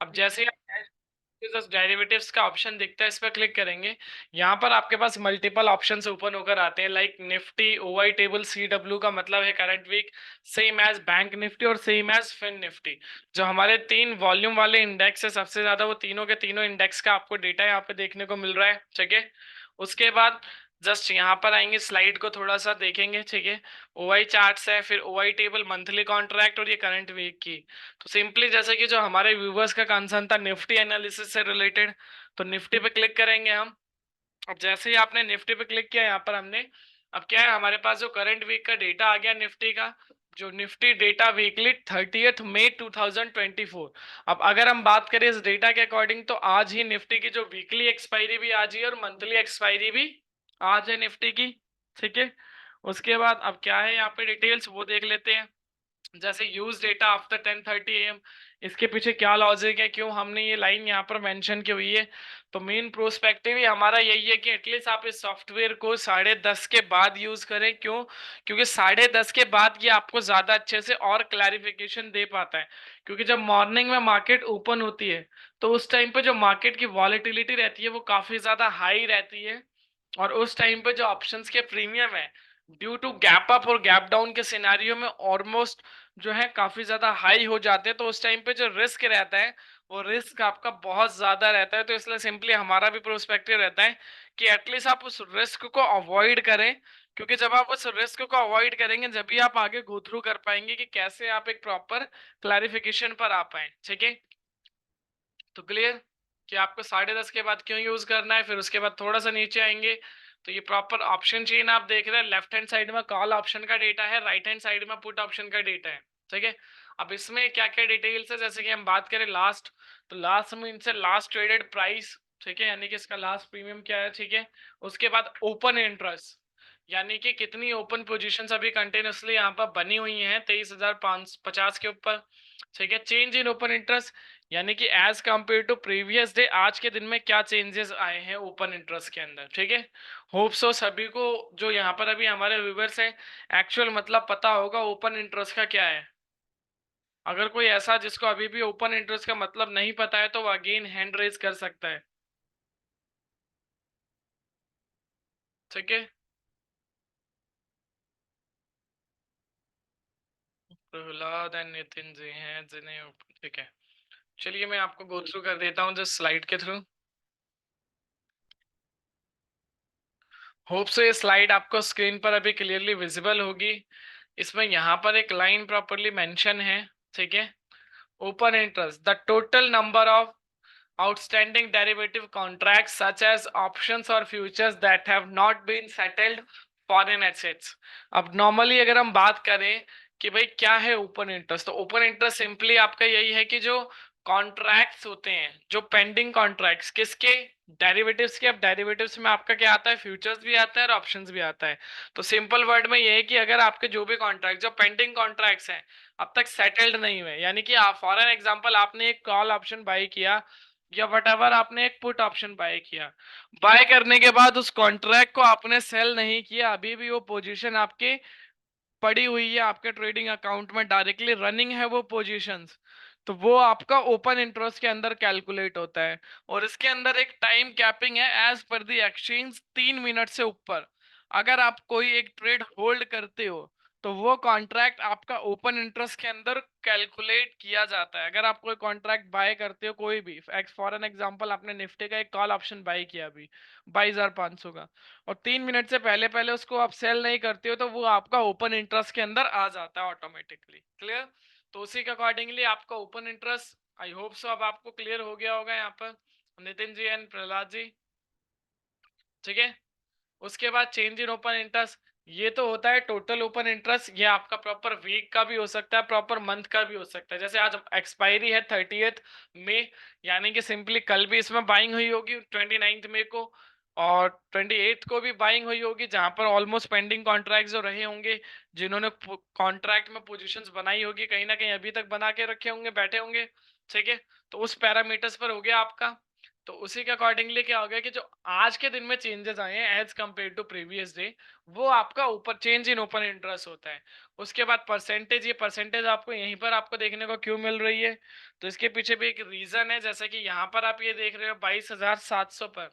अब जैसे ही आप डेरिवेटिव्स का ऑप्शन दिखता है, इस पर क्लिक करेंगे। यहाँ पर आपके पास मल्टीपल ऑप्शंस ओपन होकर आते हैं, like Nifty, OI table, CW का मतलब है current week, same as Bank Nifty और सेम एज फिन निफ्टी। जो हमारे 3 वॉल्यूम वाले इंडेक्स है सबसे ज्यादा, वो तीनों के तीनों इंडेक्स का आपको डेटा यहाँ पे देखने को मिल रहा है। ठीक है, उसके बाद जस्ट यहाँ पर आएंगे, स्लाइड को थोड़ा सा देखेंगे। ठीक है, ओवाई चार्ट्स है, फिर ओवाई टेबल, मंथली कॉन्ट्रैक्ट और ये करंट वीक की। तो सिंपली जैसे कि जो हमारे व्यूवर्स का कंसर्न था निफ्टी एनालिसिस से रिलेटेड, तो निफ्टी पे क्लिक करेंगे हम। अब जैसे ही आपने निफ्टी पे क्लिक किया, यहाँ पर हमने अब क्या है, हमारे पास जो करंट वीक का डेटा आ गया निफ्टी का, जो निफ्टी डेटा वीकली 30 मई 2024। अब अगर हम बात करें इस डेटा के अकॉर्डिंग, तो आज ही निफ्टी की जो वीकली एक्सपायरी भी आज ही है और मंथली एक्सपायरी भी आज है निफ्टी की। ठीक है, उसके बाद अब क्या है यहाँ पे डिटेल्स वो देख लेते हैं। जैसे यूज डेटा आफ्टर 10:30 AM, इसके पीछे क्या लॉजिक है, क्यों हमने ये लाइन यहाँ पर मेंशन की हुई है। तो मेन प्रोस्पेक्टिव ही हमारा यही है कि एटलीस्ट आप इस सॉफ्टवेयर को 10:30 के बाद यूज करें। क्यों? क्योंकि 10:30 के बाद ये आपको ज्यादा अच्छे से और क्लैरिफिकेशन दे पाता है। क्योंकि जब मॉर्निंग में मार्केट ओपन होती है, तो उस टाइम पे जो मार्केट की वॉलेटिलिटी रहती है वो काफी ज्यादा हाई रहती है, और उस टाइम पे जो ऑप्शंस के प्रीमियम है ड्यू टू गैप अप और गैप डाउन के सिनारियो में ऑलमोस्ट जो है काफी ज्यादा हाई हो जाते हैं। तो उस टाइम पे जो रिस्क रहता है वो रिस्क आपका बहुत ज्यादा रहता है। तो इसलिए सिंपली हमारा भी प्रोस्पेक्टिव रहता है कि एटलीस्ट आप उस रिस्क को अवॉइड करें। क्योंकि जब आप उस रिस्क को अवॉइड करेंगे, जब भी आप आगे गो थ्रू कर पाएंगे कि कैसे आप एक प्रॉपर क्लैरिफिकेशन पर आ पाए। ठीक है, तो क्लियर कि आपको 10:30 के बाद क्यों यूज करना है। फिर उसके बाद थोड़ा सा नीचे आएंगे, तो ये प्रॉपर ऑप्शन चेन आप देख रहे हैं। लेफ्ट हैंड साइड में कॉल ऑप्शन का डेटा है, राइट हैंड साइड में पुट ऑप्शन का डेटा है। ठीक है, अब इसमें क्या क्या डिटेल्स है, जैसे कि हम बात करें लास्ट, तो लास्ट में इनसे लास्ट ट्रेडेड प्राइस, ठीक है, यानी कि इसका लास्ट प्रीमियम क्या है। ठीक है, उसके बाद ओपन इंटरेस्ट, यानी कि कितनी ओपन पोजीशंस अभी कंटिन्यूसली यहाँ पर बनी हुई हैं 23,550 के ऊपर। ठीक है, चेंज इन ओपन इंटरेस्ट, यानी कि as compare to previous day आज के दिन में क्या चेंजेस आए हैं ओपन इंटरेस्ट के अंदर। ठीक है, होप सो सभी को जो यहाँ पर अभी हमारे व्यूवर्स हैं एक्चुअल मतलब पता होगा ओपन इंटरेस्ट का क्या है। अगर कोई ऐसा जिसको अभी भी ओपन इंटरेस्ट का मतलब नहीं पता है, तो वो अगेन हैंड रेज कर सकता है। ठीक है, प्रहलाद एंड नितिन जी हैं जिन्हें, ठीक है, चलिए मैं आपको गो थ्रू कर देता हूँ जिस स्लाइड के थ्रू। होप सो ये स्लाइड आपको स्क्रीन पर अभी क्लियरली विजिबल होगी। इसमें यहाँ पर एक लाइन प्रॉपरली मेंशन है। ठीक है, open interest, the total number of outstanding derivative contracts such as options or futures that have not been settled foreign assets। अब नॉर्मली अगर हम बात करें कि भाई क्या है ओपन इंटरेस्ट, तो ओपन इंटरेस्ट सिंपली आपका यही है कि जो कॉन्ट्रैक्ट्स होते हैं, जो पेंडिंग कॉन्ट्रैक्ट्स किसके, डेरिवेटिव्स के। अब डेरिवेटिव्स में आपका क्या आता है, फ्यूचर्स भी आता है और ऑप्शंस भी आता है। तो सिंपल वर्ड में ये है कि अगर आपके जो भी कॉन्ट्रैक्ट, जो पेंडिंग कॉन्ट्रैक्ट्स हैं अब तक सेटल्ड नहीं हुए, यानी कि आप फॉर एन एग्जांपल आपने एक कॉल ऑप्शन बाय किया या वट एवर आपने एक पुट ऑप्शन बाय किया, बाय करने के बाद उस कॉन्ट्रैक्ट को आपने सेल नहीं किया, अभी भी वो पोजीशन आपके पड़ी हुई है, आपके ट्रेडिंग अकाउंट में डायरेक्टली रनिंग है वो पोजीशंस, तो वो आपका ओपन इंटरेस्ट के अंदर कैलकुलेट होता है। और इसके अंदर एक टाइम कैपिंग है, as per the exchange 3 minute से ऊपर अगर आप कोई एक ट्रेड होल्ड करते हो, तो वो कॉन्ट्रैक्ट आपका ओपन इंटरेस्ट के अंदर कैलकुलेट किया जाता है। अगर आप कोई कॉन्ट्रैक्ट बाय करते हो, कोई भी फॉर एन एग्जांपल आपने निफ्टी का एक कॉल ऑप्शन बाय किया अभी 22,500 का, और 3 मिनट से पहले पहले उसको आप सेल नहीं करते हो, तो वो आपका ओपन इंटरेस्ट के अंदर आ जाता है ऑटोमेटिकली। क्लियर? तो उसी के अकॉर्डिंगली आपका ओपन इंटरेस्ट, आई होप सो अब आपको क्लियर हो गया होगा यहाँ पर नितिन जी एंड प्रहलाद जी। ठीक है, उसके बाद चेंज इन ओपन इंटरेस्ट, ये तो होता है टोटल ओपन इंटरेस्ट। ये आपका प्रॉपर वीक का भी हो सकता है, प्रॉपर मंथ का भी हो सकता है। जैसे आज एक्सपायरी है 30 मई, यानी कि सिंपली कल भी इसमें बाइंग हुई होगी 29 मई को, और 28 को भी बाइंग हुई होगी, जहां पर ऑलमोस्ट पेंडिंग कॉन्ट्रैक्ट जो रहे होंगे, जिन्होंने कॉन्ट्रैक्ट में पोजीशंस बनाई होगी कहीं ना कहीं अभी तक बना के रखे होंगे, बैठे होंगे। ठीक है, तो उस पैरामीटर्स पर हो गया आपका तो उसी के अकॉर्डिंगली क्या हो गया कि जो आज के दिन में चेंजेस आए हैं as compare to previous day, वो आपका ऊपर चेंज इन ओपन इंटरेस्ट होता है। उसके बाद परसेंटेज, ये परसेंटेज आपको यहीं पर आपको देखने को क्यों मिल रही है, तो इसके पीछे भी एक रीजन है। जैसे कि यहाँ पर आप ये देख रहे हो 22,700 पर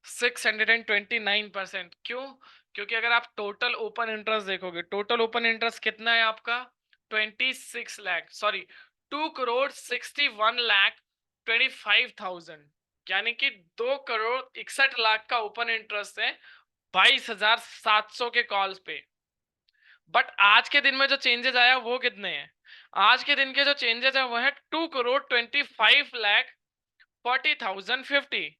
629%। क्यों? क्योंकि अगर आप टोटल ओपन इंटरेस्ट देखोगे, टोटल ओपन इंटरेस्ट कितना है आपका 26 लाख, सॉरी 2,61,25,000, यानी कि 2,61,00,000 का ओपन इंटरेस्ट है 22,700 के कॉल्स पे। बट आज के दिन में जो चेंजेस आया वो कितने हैं? आज के दिन के जो चेंजेस है वो है 2,25,40,050,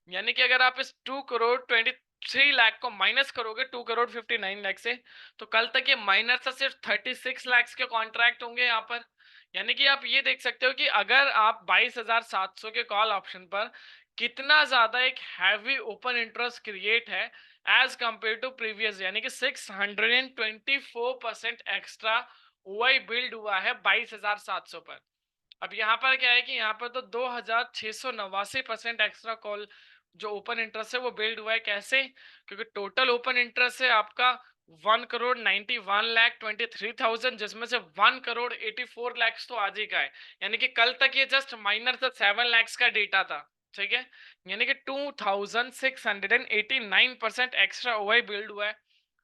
यानी कि अगर आप इस 2,23,00,000 को माइनस करोगे 2,59,00,000 से, तो कल तक ये माइनस से सिर्फ 36 लाख के कॉन्ट्रैक्ट होंगे यहाँ पर। यानी कि आप ये देख सकते हो कि अगर आप 22,700 के कॉल ऑप्शन पर कितना ज्यादा एक हैवी ओपन इंटरेस्ट क्रिएट है एज कंपेयर टू प्रीवियस, यानी कि 624% एक्स्ट्रा ओआई बिल्ड हुआ है 22,700 पर। अब यहाँ पर क्या है कि यहाँ पर तो 2,689% एक्स्ट्रा कॉल जो ओपन इंटरेस्ट है वो बिल्ड हुआ है। कैसे? क्योंकि टोटल ओपन इंटरेस्ट है आपका 1,91,23,000, जिसमें से 1,84,00,000 तो आज ही का है, यानी कि कल तक ये जस्ट माइनर से 7 lakhs का डेटा था। ठीक है, यानी कि 2,689% एक्स्ट्रा ओआई बिल्ड हुआ है।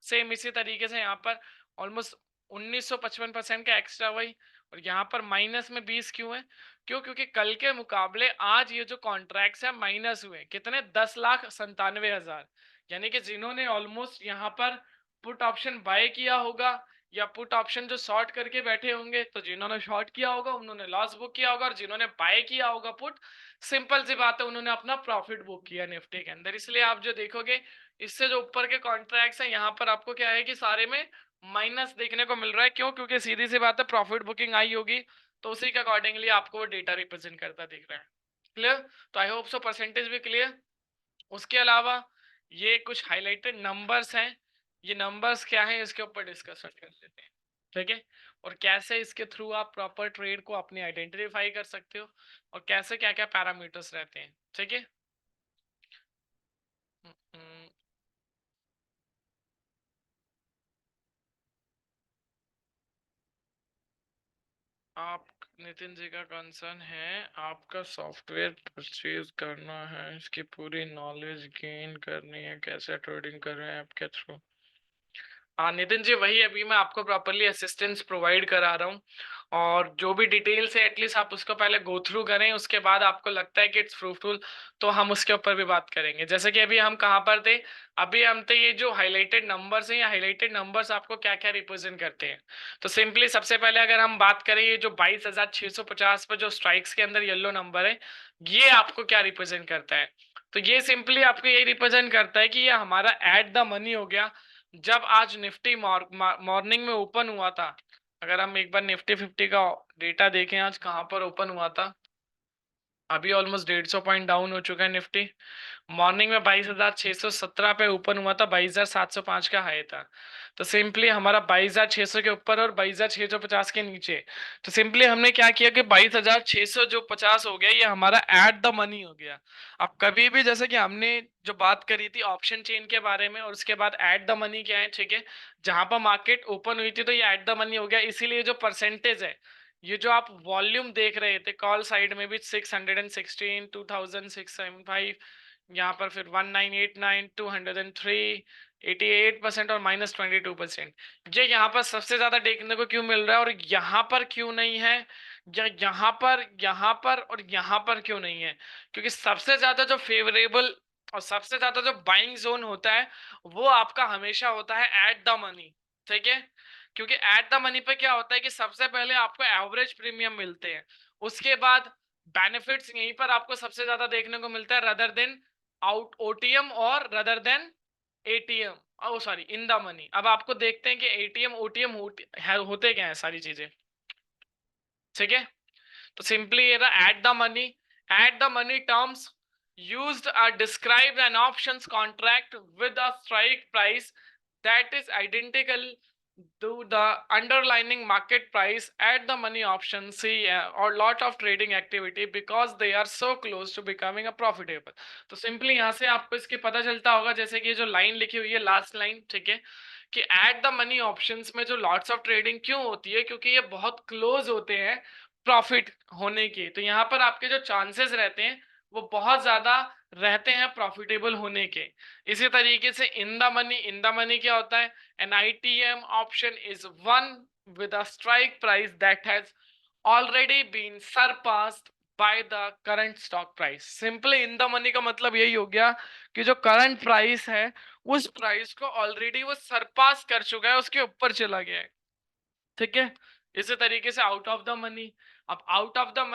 सेम इसी तरीके से यहाँ पर ऑलमोस्ट 1,955% का एक्स्ट्रा ओआई, और यहाँ पर माइनस में 20 क्यों है? क्यों? क्योंकि कल के मुकाबले आज ये जो कॉन्ट्रैक्ट्स है माइनस हुए कितने, 10,97,000, यानी कि जिन्होंने ऑलमोस्ट यहाँ पर पुट ऑप्शन बाय किया होगा या पुट ऑप्शन जो शॉर्ट करके बैठे होंगे, तो जिन्होंने शॉर्ट किया होगा उन्होंने लॉस बुक किया होगा, और जिन्होंने बाय किया होगा पुट, सिंपल सी बात है उन्होंने अपना प्रॉफिट बुक किया निफ्टी के अंदर। इसलिए आप जो देखोगे इससे जो ऊपर के कॉन्ट्रैक्ट्स हैं यहाँ पर आपको क्या है कि सारे में माइनस देखने को मिल रहा है। क्यों? क्योंकि सीधी सी बात है प्रॉफिट बुकिंग आई होगी, तो उसी के अकॉर्डिंगली आपको वो डेटा रिप्रेजेंट करता दिख रहा है। क्लियर? तो आई होप सो परसेंटेज भी क्लियर। उसके अलावा ये कुछ हाईलाइटेड नंबर्स हैं, ये नंबर्स क्या है इसके ऊपर डिस्कशन कर लेते हैं। ठीक है, और कैसे इसके थ्रू आप प्रॉपर ट्रेड को अपनी आइडेंटिफाई कर सकते हो, और कैसे क्या क्या पैरामीटर्स रहते हैं। ठीक है, आप नितिन जी का कंसर्न है आपका सॉफ्टवेयर परचेज करना है, इसकी पूरी नॉलेज गेन करनी है, कैसे ट्रेडिंग कर रहे हैं आपके थ्रू। हाँ नितिन जी, वही अभी मैं आपको प्रॉपरली असिस्टेंस प्रोवाइड करा रहा हूँ, और जो भी डिटेल्स है एटलीस्ट आप उसको पहले गो थ्रू करें, उसके बाद आपको लगता है कि इट्स फ्रूटफुल तो हम उसके ऊपर भी बात करेंगे। जैसे कि अभी हम कहाँ पर थे, अभी हम थे ये जो हाईलाइटेड नंबर्स हैं, या हाईलाइटेड नंबर्स आपको क्या क्या रिप्रेजेंट करते हैं। तो सिंपली सबसे पहले अगर हम बात करें ये जो 22,650 पर जो स्ट्राइक्स के अंदर येलो नंबर है, ये आपको क्या रिप्रेजेंट करता है? तो ये सिंपली आपको ये रिप्रेजेंट करता है कि ये हमारा एट द मनी हो गया। जब आज निफ्टी मॉर्निंग में ओपन हुआ था, अगर हम एक बार निफ्टी 50 का डेटा देखें आज कहां पर ओपन हुआ था, अभी ऑलमोस्ट 150 पॉइंट डाउन हो चुका है निफ्टी। मॉर्निंग में 22,617 पे ओपन हुआ था, 22,705 का हाई था। तो सिंपली हमारा 22,600 के ऊपर और 22,650 के नीचे। तो सिंपली हमने क्या किया कि 22,600 जो 50 हो गया, ये हमारा एट द मनी हो गया। अब कभी भी जैसे कि हमने जो बात करी थी ऑप्शन चेन के बारे में, और उसके बाद एट द मनी क्या है, ठीक है, जहां पर मार्केट ओपन हुई थी तो ये एट द मनी हो गया। इसीलिए जो परसेंटेज है, ये जो आप वॉल्यूम देख रहे थे कॉल साइड में भी 616, 2,675, यहाँ पर फिर 1989, 203, 88% और -22%, ये यहाँ पर सबसे ज्यादा देखने को क्यों मिल रहा है, और यहाँ पर क्यों नहीं है, या यहाँ पर और यहाँ पर क्यों नहीं है? क्योंकि सबसे ज्यादा जो फेवरेबल और सबसे ज्यादा जो बाइंग जोन होता है वो आपका हमेशा होता है एट द मनी। ठीक है, क्योंकि एट द मनी पे क्या होता है कि सबसे पहले आपको एवरेज प्रीमियम मिलते हैं, उसके बाद बेनिफिट्स यहीं पर आपको सबसे ज्यादा देखने को मिलता है रदर देन आउट ओटीएम और rather than ATM, oh sorry in the money. अब आपको देखते हैं कि एटीएम ओटीएम होते क्या है सारी चीजें। ठीक है, तो सिंपली ये रहा at the money. At the money terms used are described an options contract with a strike price that is identical do the underlying market price at the money option see or lot of trading activity because they are so close to becoming a profitable। तो simply यहाँ से आपको इसके पता चलता होगा, जैसे कि जो लाइन लिखी हुई है लास्ट लाइन, ठीक है, कि एट द मनी ऑप्शंस में जो लॉट्स ऑफ ट्रेडिंग क्यों होती है, क्योंकि ये बहुत क्लोज होते हैं प्रॉफिट होने के। तो यहाँ पर आपके जो चांसेस रहते हैं वो बहुत ज्यादा रहते हैं प्रॉफिटेबल होने के। इसी तरीके से इन द मनी क्या होता है? An ITM option is one with a strike price that has already been surpassed by the current stock price। Simply in the money का मतलब यही हो गया कि जो करंट प्राइस है उस प्राइस को ऑलरेडी वो सरपास कर चुका है, उसके ऊपर चला गया है, ठीक है। इसी तरीके से आउट ऑफ द मनी, अब out of the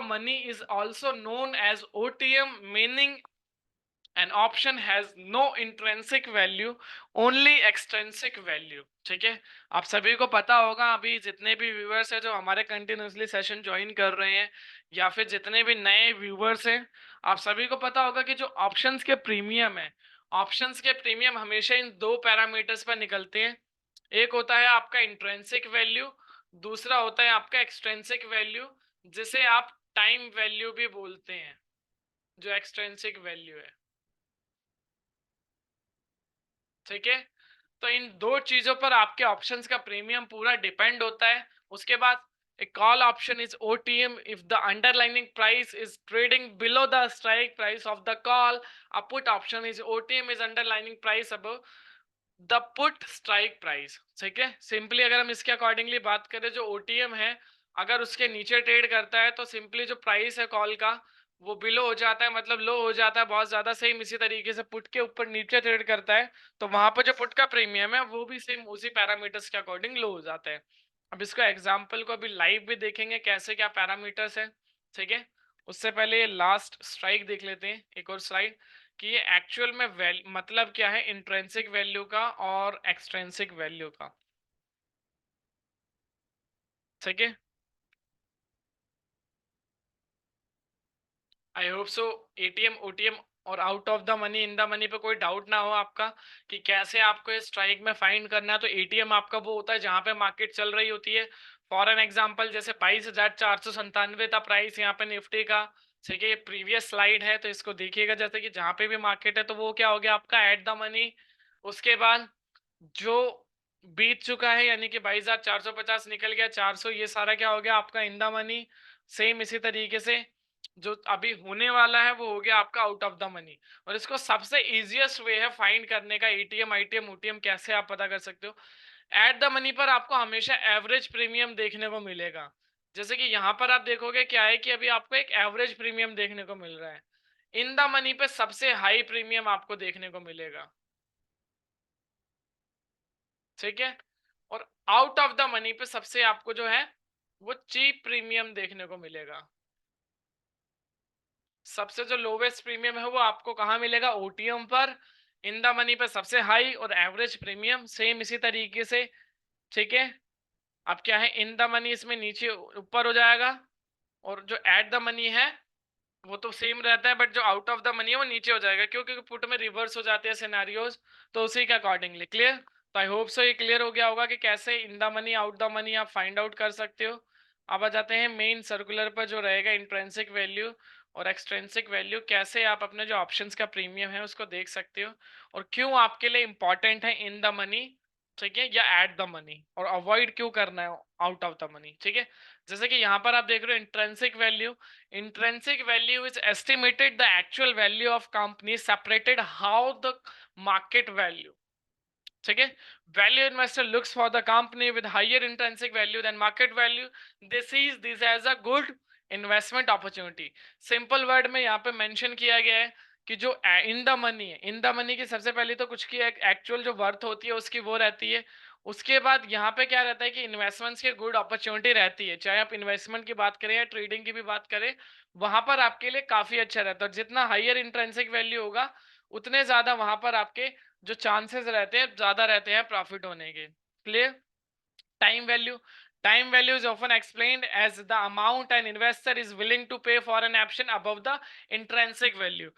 money is also known as OTM, meaning an option has no intrinsic value, only extrinsic value, ठीक है। आप सभी को पता होगा, अभी जितने भी व्यूअर्स हैं जो हमारे कंटिन्यूसली सेशन ज्वाइन कर रहे हैं या फिर जितने भी नए व्यूअर्स हैं, आप सभी को पता होगा कि जो ऑप्शंस के प्रीमियम है, ऑप्शंस के प्रीमियम हमेशा इन दो पैरामीटर्स पर निकलते हैं। एक होता है आपका इंट्रिंसिक वैल्यू, दूसरा होता है आपका एक्सट्रिंसिक वैल्यू, जिसे आप टाइम वैल्यू भी बोलते हैं, जो एक्सट्रिंसिक वैल्यू है, ठीक है। तो इन दो चीजों पर आपके ऑप्शंस का प्रीमियम पूरा डिपेंड होता है। उसके बाद a call option is OTM if the underlying price is trading below the strike price of the call। a put option is OTM is underlying price above the put strike price, ठीक है। Simply अगर हम इसके accordingly बात करें, जो OTM है अगर उसके नीचे ट्रेड करता है तो सिंपली जो प्राइस है कॉल का वो बिलो हो जाता है, मतलब लो हो जाता है बहुत ज्यादा। सेम इसी तरीके से पुट के ऊपर नीचे ट्रेड करता है तो वहां पर जो पुट का प्रीमियम है वो भी सेम उसी पैरामीटर्स के अकॉर्डिंग लो हो जाता है। अब इसको एग्जाम्पल को अभी लाइव भी देखेंगे कैसे क्या पैरामीटर्स है, ठीक है। उससे पहले लास्ट स्ट्राइक देख लेते हैं, एक और स्लाइड, कि ये एक्चुअल में मतलब क्या है इंट्रिंसिक वैल्यू का और एक्सट्रिंसिक वैल्यू का, ठीक है। I hope so ATM OTM और out of the money in the money पे कोई डाउट ना हो आपका कि कैसे आपको इस स्ट्राइक में फाइंड करना है। तो एटीएम आपका वो होता है जहां पे मार्केट चल रही होती है। फॉर एन एग्जांपल जैसे 22,497 था प्राइस यहाँ पे निफ्टी का, ठीक है। ये प्रीवियस स्लाइड है तो इसको देखिएगा, जैसे कि जहां पे भी मार्केट है तो वो क्या हो गया आपका एट द मनी। उसके बाद जो बीत चुका है यानी कि 22,450 निकल गया 400, ये सारा क्या हो गया आपका इन द मनी। सेम इसी तरीके से जो अभी होने वाला है वो हो गया आपका आउट ऑफ द मनी। और इसको सबसे इजीएस्ट वे है फाइंड करने का, एटीएम आईटीएम ओटीएम कैसे आप पता कर सकते हो। एट द मनी पर आपको हमेशा एवरेज प्रीमियम देखने को मिलेगा। जैसे कि यहाँ पर आप देखोगे क्या है कि अभी आपको एक एवरेज प्रीमियम देखने को मिल रहा है। इन द मनी पे सबसे हाई प्रीमियम आपको देखने को मिलेगा, ठीक है। और आउट ऑफ द मनी पे सबसे आपको जो है वो चीप प्रीमियम देखने को मिलेगा। सबसे जो लोवेस्ट प्रीमियम है वो आपको कहाँ मिलेगा? ओटीएम पर। इन द मनी पे सबसे हाई और एवरेज प्रीमियम सेम इसी तरीके से, ठीक है। अब क्या है इन द मनी इसमें नीचे ऊपर हो जाएगा और जो एट द मनी है वो तो सेम रहता है, बट जो आउट ऑफ द मनी है वो नीचे हो जाएगा, क्योंकि पुट में रिवर्स हो जाते हैं सिनेरियोज। तो उसी के अकॉर्डिंगली क्लियर। तो आई होप सो ये क्लियर हो गया होगा कि कैसे इन the money out the money आप फाइंड आउट कर सकते हो। अब आ जाते हैं मेन सर्कुलर पर जो रहेगा इंट्रिंसिक वैल्यू और एक्सट्रिंसिक वैल्यू, कैसे आप अपने जो ऑप्शंस का प्रीमियम है उसको देख सकते हो और क्यों आपके लिए इंपॉर्टेंट है इन द मनी, ठीक है, या एट द मनी, और अवॉइड क्यों करना है आउट ऑफ द मनी, ठीक है। जैसे कि यहाँ पर आप देख रहे हो intrinsic value, intrinsic value is estimated the actual value of company separated how the market value, ठीक है। Value investor looks for the company with higher intrinsic value than market value, this is this as a good investment opportunity. Simple word में यहाँ पे mention किया गया है कि जो इन द मनी है, इन द मनी की सबसे पहले तो कुछ की एक्चुअल जो वर्थ होती है उसकी वो रहती है। उसके बाद यहाँ पे क्या रहता है कि इन्वेस्टमेंट्स की गुड अपॉर्चुनिटी रहती है, चाहे आप इन्वेस्टमेंट की बात करें या ट्रेडिंग की भी बात करें, वहां पर आपके लिए काफी अच्छा रहता है। जितना हायर इंट्रिंसिक वैल्यू होगा उतने ज्यादा वहां पर आपके जो चांसेस रहते हैं ज्यादा रहते हैं प्रॉफिट होने के। Clear. Time value, Time value is often explained as the amount an investor is willing to pay for an option above the intrinsic value.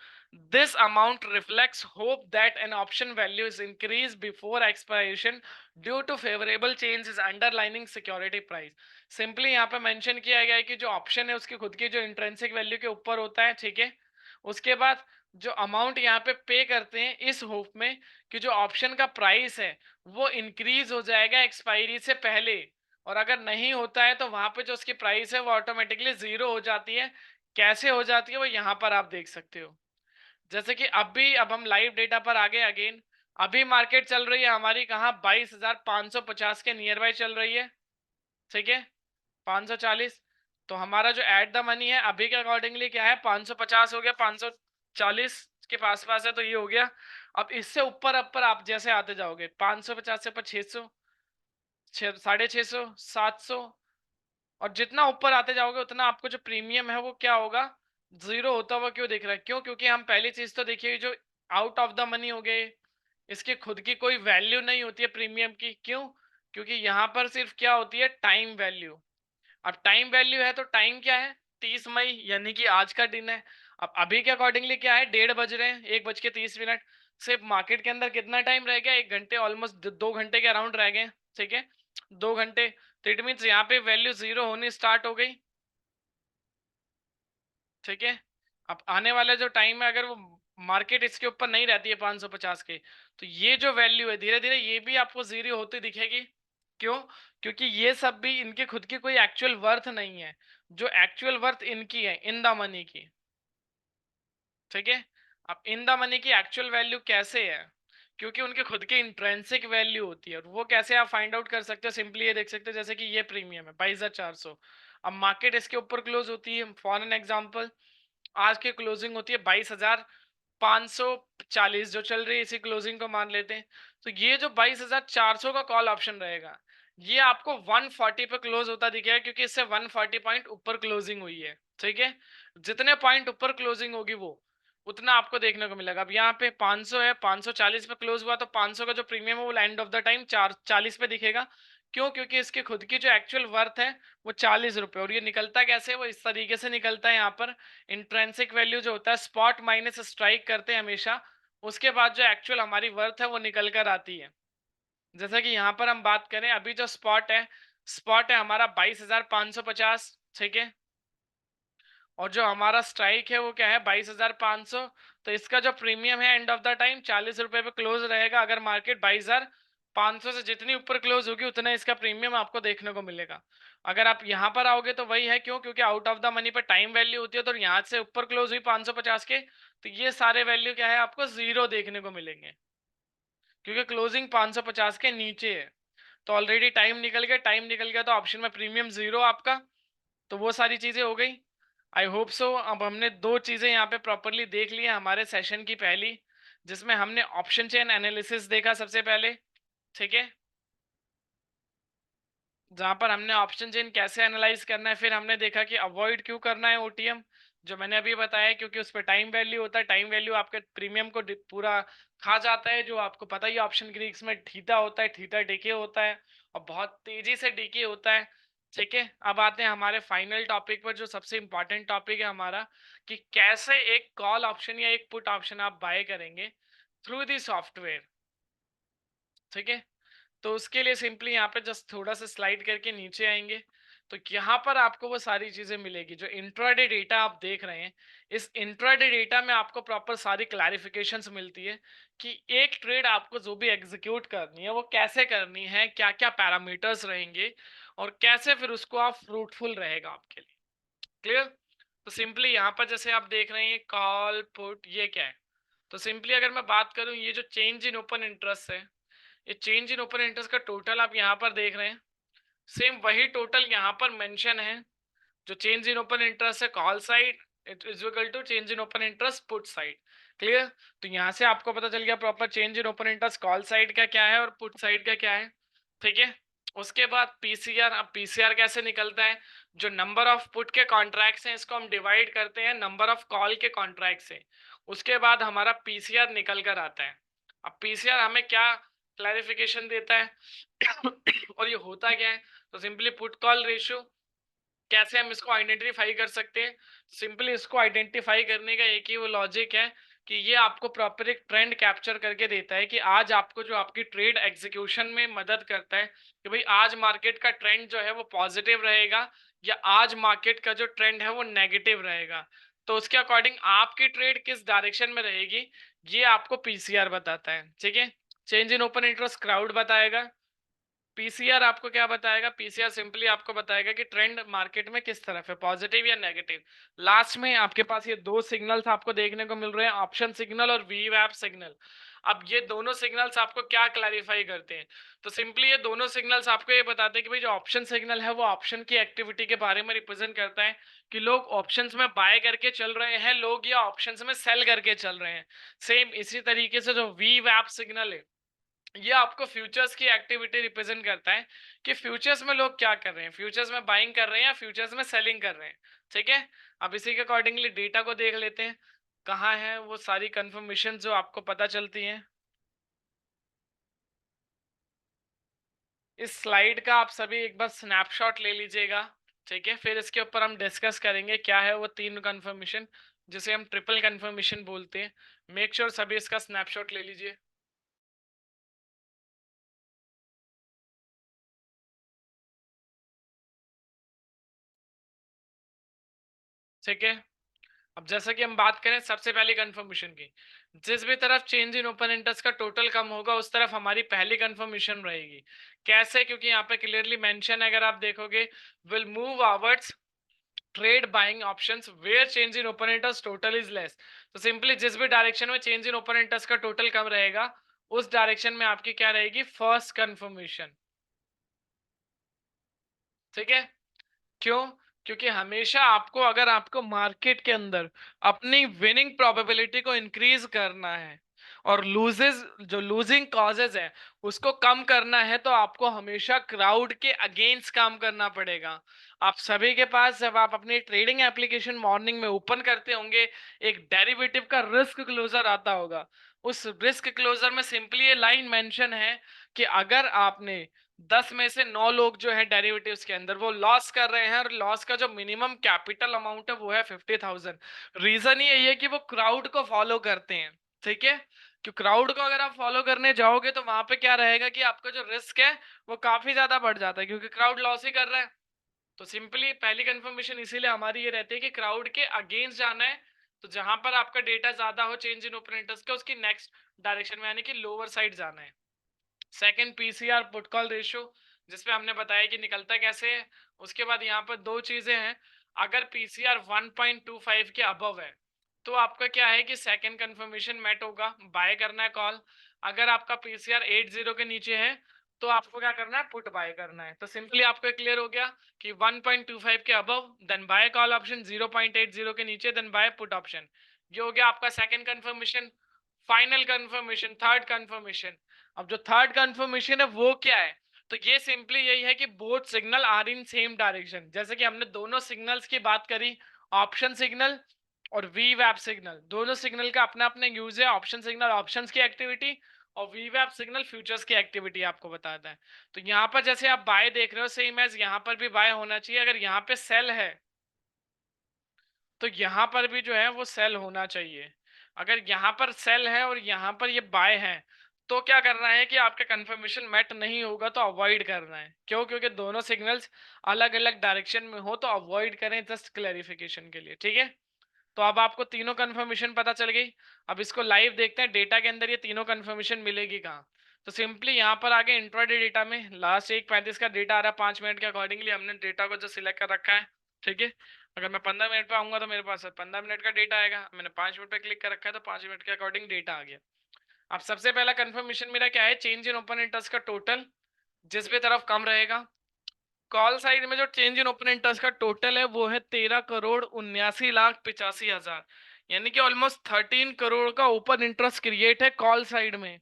This amount reflects hope that an option value is increased before expiration due to favorable changes underlying security price. Simply यहाँ पे mention किया गया है कि जो option है उसकी खुद की जो इंट्रेंसिक वैल्यू के ऊपर होता है, ठीक है। उसके बाद जो अमाउंट यहाँ पे करते हैं इस होप में कि जो ऑप्शन का प्राइस है वो इंक्रीज हो जाएगा एक्सपायरी से पहले, और अगर नहीं होता है तो वहां पे जो उसकी प्राइस है वो ऑटोमेटिकली जीरो हो जाती है। कैसे हो जाती है वो यहाँ पर आप देख सकते हो। जैसे कि अब हम लाइव डेटा पर आ गए अगेन। अभी मार्केट चल रही है हमारी कहाँ, 22,550 के नियर बाय चल रही है, ठीक है, 540। तो हमारा जो एट द मनी है अभी के अकॉर्डिंगली क्या है, 550 हो गया, 540 के पास पास है, तो ये हो गया। अब इससे ऊपर ऊपर आप जैसे आते जाओगे, 550 से ऊपर 600, 650, 700, और जितना ऊपर आते जाओगे उतना आपको जो प्रीमियम है वो क्या होगा, जीरो होता हुआ क्यों दिख रहा है? क्यों? क्योंकि हम पहली चीज तो देखिए जो आउट ऑफ द मनी हो गए, इसकी खुद की कोई वैल्यू नहीं होती है प्रीमियम की। क्यों? क्योंकि यहाँ पर सिर्फ क्या होती है, टाइम वैल्यू। अब टाइम वैल्यू है तो टाइम क्या है, 30 मई, यानी कि आज का दिन है। अब अभी के अकॉर्डिंगली क्या है, 1:30 बज रहे हैं, 1:30 सिर्फ मार्केट के अंदर कितना टाइम रह गया, 1 घंटे, ऑलमोस्ट 2 घंटे के अराउंड रह गए, ठीक है, 2 घंटे। तो इट मीन यहाँ पे वैल्यू जीरो होनी स्टार्ट हो गई, ठीक है। अब आने वाला जो टाइम है अगर वो मार्केट इसके ऊपर नहीं रहती है 550 के, तो ये जो वैल्यू है धीरे धीरे ये भी आपको जीरो होती दिखेगी। क्यों? क्योंकि ये सब भी इनके खुद की कोई एक्चुअल वर्थ नहीं है, जो एक्चुअल वर्थ इनकी है इन द मनी की, ठीक है। अब इन द मनी की एक्चुअल वैल्यू कैसे है, क्योंकि उनके खुद की इंट्रेंसिक वैल्यू होती है, और वो कैसे आप फाइंड आउट कर सकते हो, सिंपली ये देख सकते हो, जैसे कि ये प्रीमियम है 22,400। अब मार्केट इसके ऊपर क्लोज होती है, फॉर एन एग्जांपल आज की क्लोजिंग होती है 22,540 जो चल रही है, इसी क्लोजिंग को मान लेते हैं। तो ये जो 22,400 का कॉल ऑप्शन रहेगा ये आपको 140 पे क्लोज होता दिखेगा, क्योंकि इससे 140 पॉइंट ऊपर क्लोजिंग हुई है, ठीक है। जितने पॉइंट ऊपर क्लोजिंग होगी वो उतना आपको देखने को मिलेगा। अब यहाँ पे 500 है, 540 पे क्लोज हुआ, तो 500 का जो प्रीमियम है वो एंड ऑफ द टाइम 40 पे दिखेगा। क्यों? क्योंकि इसकी खुद की जो एक्चुअल वर्थ है वो 40 रुपए, और ये निकलता कैसे, वो इस तरीके से निकलता है। यहाँ पर इंट्रेंसिक वैल्यू जो होता है स्पॉट माइनस स्ट्राइक करते हैं हमेशा, उसके बाद जो एक्चुअल हमारी वर्थ है वो निकल कर आती है। जैसा कि यहाँ पर हम बात करें, अभी जो स्पॉट है हमारा 22,550, ठीक है, और जो हमारा स्ट्राइक है वो क्या है, 22,500। तो इसका जो प्रीमियम है एंड ऑफ द टाइम 40 रुपए पे क्लोज रहेगा। अगर मार्केट 22,500 से जितनी ऊपर क्लोज होगी उतना इसका प्रीमियम आपको देखने को मिलेगा। अगर आप यहाँ पर आओगे तो वही है, क्यों? क्योंकि आउट ऑफ द मनी पे टाइम वैल्यू होती है, तो यहाँ से ऊपर क्लोज हुई 550 के, तो ये सारे वैल्यू क्या है, आपको जीरो देखने को मिलेंगे, क्योंकि क्लोजिंग 550 के नीचे है। तो ऑलरेडी टाइम निकल गया तो ऑप्शन में प्रीमियम जीरो आपका। तो वो सारी चीजें हो गई। आई होप सो अब हमने दो चीजें यहाँ पे प्रॉपरली देख ली है हमारे सेशन की पहली, जिसमें हमने ऑप्शन चेन एनालिसिस देखा सबसे पहले, ठीक है, जहां पर हमने ऑप्शन चेन कैसे एनालाइज करना है, फिर हमने देखा कि अवॉइड क्यों करना है ओटीएम, जो मैंने अभी बताया, क्योंकि उस पर टाइम वैल्यू होता है, टाइम वैल्यू आपके प्रीमियम को पूरा खा जाता है, जो आपको पता ही ऑप्शन ग्रीक्स में थीटा होता है, थीटा डीके होता है, और बहुत तेजी से डीके होता है, ठीक है। अब आते हैं हमारे फाइनल टॉपिक पर, जो सबसे इंपॉर्टेंट टॉपिक है हमारा, कि कैसे एक कॉल ऑप्शन या एक पुट ऑप्शन आप बाय करेंगे थ्रू दी सॉफ्टवेयर, ठीक है। तो उसके लिए सिंपली यहाँ पे जस्ट थोड़ा सा स्लाइड करके नीचे आएंगे, तो यहाँ पर आपको वो सारी चीजें मिलेगी जो इंट्राडे डेटा आप देख रहे हैं। इस इंट्राडे डेटा में आपको प्रॉपर सारी क्लैरिफिकेशंस मिलती है कि एक ट्रेड आपको जो भी एग्जीक्यूट करनी है वो कैसे करनी है, क्या क्या पैरामीटर्स रहेंगे, और कैसे फिर उसको आप फ्रूटफुल रहेगा आपके लिए। क्लियर? तो सिंपली यहाँ पर जैसे आप देख रहे हैं कॉल पुट ये क्या है, तो सिंपली अगर मैं बात करूँ, ये जो चेंज इन ओपन इंटरेस्ट है, ये चेंज इन ओपन इंटरेस्ट का टोटल आप यहाँ पर देख रहे हैं, सेम वही टोटल यहाँ पर मेंशन है। जो चेंज इन ओपन इंटरेस्ट है call side, it is equal to change in open interest put side. Clear? तो यहाँ से आपको पता चल गया proper change in open interest call side का क्या है और पुट साइड का क्या है, ठीक है। उसके बाद पीसीआर, अब पीसीआर कैसे निकलता है, जो नंबर ऑफ पुट के कॉन्ट्रैक्ट्स हैं इसको हम डिवाइड करते हैं नंबर ऑफ कॉल के कॉन्ट्रैक्ट से, उसके बाद हमारा पीसीआर निकल कर आता है। अब पीसीआर हमें क्या क्लैरिफिकेशन देता है। और ये होता क्या है, तो सिंपली पुट कॉल रेशियो कैसे हम इसको आइडेंटिफाई कर सकते हैं। सिंपली इसको आइडेंटिफाई करने का एक ही वो लॉजिक है कि ये आपको प्रॉपर एक ट्रेंड कैप्चर करके देता है कि आज आपको जो आपकी ट्रेड एग्जीक्यूशन में मदद करता है कि भाई आज मार्केट का ट्रेंड जो है वो पॉजिटिव रहेगा या आज मार्केट का जो ट्रेंड है वो नेगेटिव रहेगा। तो उसके अकॉर्डिंग आपकी ट्रेड किस डायरेक्शन में रहेगी ये आपको पीसीआर बताता है। ठीक है, change in open interest crowd बताएगा। पीसीआर आपको क्या बताएगा, पीसीआर सिंपली आपको बताएगा कि ट्रेंड मार्केट में किस तरफ है, पॉजिटिव या नेगेटिव। लास्ट में आपके पास ये दो सिग्नल्स आपको देखने को मिल रहे हैं, ऑप्शन सिग्नल और वीवैप सिग्नल। अब ये दोनों सिग्नल्स आपको क्या क्लैरिफाई करते हैं, तो सिंपली ये दोनों सिग्नल्स आपको ये बताते हैं कि भाई जो ऑप्शन सिग्नल है वो ऑप्शन की एक्टिविटी के बारे में रिप्रेजेंट करता है कि लोग ऑप्शंस में बाय करके चल रहे हैं, लोग या ऑप्शंस में सेल करके चल रहे हैं। सेम इसी तरीके से जो वीवैप सिग्नल है ये आपको फ्यूचर्स की एक्टिविटी रिप्रेजेंट करता है कि फ्यूचर्स में लोग क्या कर रहे हैं, फ्यूचर्स में बाइंग कर रहे हैं या फ्यूचर्स में सेलिंग कर रहे हैं। ठीक है, अब इसी के अकॉर्डिंगली डेटा को देख लेते हैं कहाँ है वो सारी कंफर्मेशन जो आपको पता चलती हैं। इस स्लाइड का आप सभी एक बार स्नैपशॉट ले लीजिएगा। ठीक है, फिर इसके ऊपर हम डिस्कस करेंगे क्या है वो तीन कंफर्मेशन जिसे हम ट्रिपल कंफर्मेशन बोलते हैं। मेक श्योर सभी इसका स्नैपशॉट ले लीजिए। ठीक है, अब जैसा कि हम बात करें सबसे पहली कंफर्मेशन की, जिस भी तरफ चेंज इन ओपन इंटरेस्ट का टोटल कम होगा उस तरफ हमारी पहली कंफर्मेशन रहेगी। कैसे, क्योंकि यहाँ पे क्लियरली मेंशन है, अगर आप देखोगे will move towards trade buying options where change in open interest total is less. तो सिंपली जिस भी डायरेक्शन में चेंज इन ओपन इंटरेस्ट का टोटल कम रहेगा उस डायरेक्शन में आपकी क्या रहेगी, फर्स्ट कंफर्मेशन। ठीक है, क्यों, क्योंकि हमेशा आपको अगर आपको मार्केट के अंदर अपनी विनिंग प्रोबेबिलिटी को इंक्रीज करना है और लूजेस जो लूजिंग कॉजेज है उसको कम करना है तो आपको हमेशा क्राउड के अगेंस्ट काम करना पड़ेगा। आप सभी के पास जब आप अपनी ट्रेडिंग एप्लीकेशन मॉर्निंग में ओपन करते होंगे एक डेरिवेटिव का रिस्क क्लोजर आता होगा। उस रिस्क क्लोजर में सिंपली ये लाइन मेंशन है कि अगर आपने 10 में से 9 लोग जो है डेरिवेटिव्स के अंदर वो लॉस कर रहे हैं और लॉस का जो मिनिमम कैपिटल अमाउंट है वो है 50,000। रीजन ही यही है कि वो क्राउड को फॉलो करते हैं। ठीक है, कि क्राउड को अगर आप फॉलो करने जाओगे तो वहां पे क्या रहेगा कि आपका जो रिस्क है वो काफी ज्यादा बढ़ जाता है क्योंकि क्राउड लॉस ही कर रहा है। तो सिंपली पहली कंफर्मेशन इसीलिए हमारी ये रहती है कि क्राउड के अगेंस्ट जाना है। तो जहां पर आपका डेटा ज्यादा हो चेंज इन ओपन इंटरेस्ट का उसकी नेक्स्ट डायरेक्शन में यानी कि लोअर साइड जाना है। Second PCR put call ratio जिसपे हमने बताया कि निकलता कैसे है। उसके बाद यहाँ पर दो चीजें हैं, अगर पीसीआर 1.25 के अबव है तो आपका क्या है कि सेकंड कंफर्मेशन मेट होगा, बाय करना है कॉल। अगर आपका पीसीआर 80 के नीचे है तो आपको क्या करना है, पुट बाय करना है। तो सिंपली आपको क्लियर हो गया कि 1.25 के above then buy call option, 0.80 के नीचे देन बाय पुट ऑप्शन। ये हो गया आपका second confirmation. Final confirmation, third confirmation. अब जो थर्ड कंफर्मेशन है वो क्या है, तो ये सिंपली यही है कि both signal are in same direction. जैसे कि हमने दोनों सिग्नल्स की बात करी, ऑप्शन सिग्नल और वीवैप सिग्नल, दोनों सिग्नल का अपना अपना यूज है। ऑप्शन सिग्नल ऑप्शंस की एक्टिविटी और वीवैप सिग्नल फ्यूचर्स की एक्टिविटी आपको बताता है। तो यहाँ पर जैसे आप बाय देख रहे हो सेम एज यहाँ पर भी बाय होना चाहिए। अगर यहाँ पे सेल है तो यहाँ पर भी जो है वो सेल होना चाहिए। अगर यहाँ पर सेल है और यहाँ पर ये बाय है तो क्या करना है कि आपका कंफर्मेशन मैट नहीं होगा तो अवॉइड करना है। क्यों, क्योंकि दोनों सिग्नल्स अलग अलग डायरेक्शन में हो तो अवॉइड करें, जस्ट क्लैरिफिकेशन के लिए। ठीक है, तो अब आपको तीनों कंफर्मेशन पता चल गई। अब इसको लाइव देखते हैं डेटा के अंदर ये तीनों कंफर्मेशन मिलेगी कहाँ। तो सिंपली यहाँ पर आगे इंट्राडे डेटा में लास्ट 1:35 का डेटा आ रहा है, 5 मिनट के अकॉर्डिंगली हमने डेटा को जो सिलेक्ट कर रखा है। ठीक है, अगर मैं 15 मिनट पे आऊंगा तो मेरे पास 15 मिनट का डेटा आएगा। मैंने 5 मिनट पे क्लिक कर रखा है तो 5 मिनट के अकॉर्डिंग डेटा आ गया। अब सबसे पहला कंफर्मेशन मेरा क्या है, चेंज इन ओपन इंटरेस्ट का टोटल जिस भी तरफ कम रहेगा। कॉल साइड में जो चेंज इन ओपन इंटरेस्ट का टोटल है वो है 13,79,85,000, यानी कि ऑलमोस्ट 13 करोड़ का ओपन इंटरेस्ट क्रिएट है कॉल साइड में।